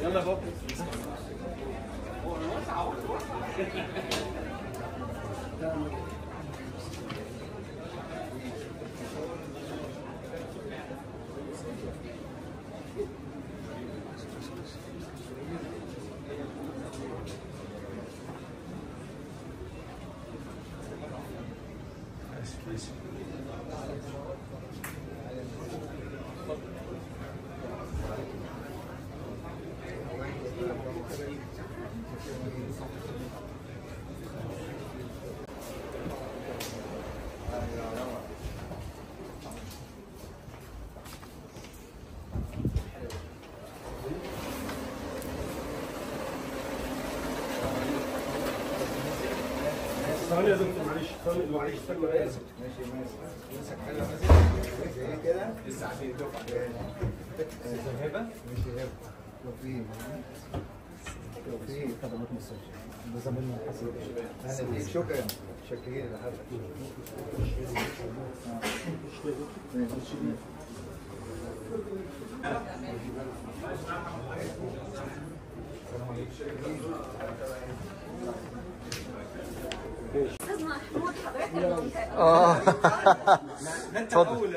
يلا يا بابا. ثواني يا دكتور، معلش ثواني، معلش استنى. انا اسف. ماشي مسك حاجه مثلا كده لسه عشان دفعه هبه. ماشي هبه. لو في خدمات مستشفى ده زميلنا حسن. اهلا بيك. شكرا. شاكرين لحضرتك. استاذ محمود حضرتك اتفضل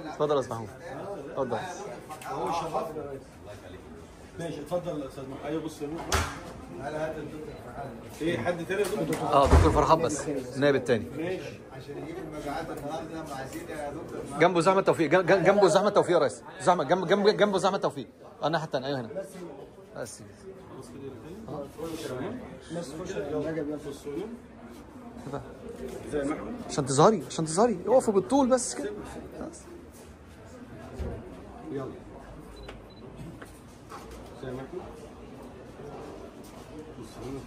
اتفضل يا استاذ محمود. اتفضل. هو شرف. ماشي اتفضل يا استاذ محمود. ايوه بص يا نور. هلا هات الدكتور فرحان. ايه حد تاني يا دكتور؟ دكتور فرحان بس النائب الثاني. ماشي. عشان يجيب المبيعات النهارده عايزين يا دكتور. جنبه زحمه توفيق، جنبه زحمه توفيق يا ريس. زحمه جنبه زحمه توفيق. الناحيه الثانيه. ايوه هنا. بس بس خش الراجل بينفص صوته. زي ما احنا. عشان تظهري اقفوا بالطول بس كده. يلا. زي ما احنا. بص هنا.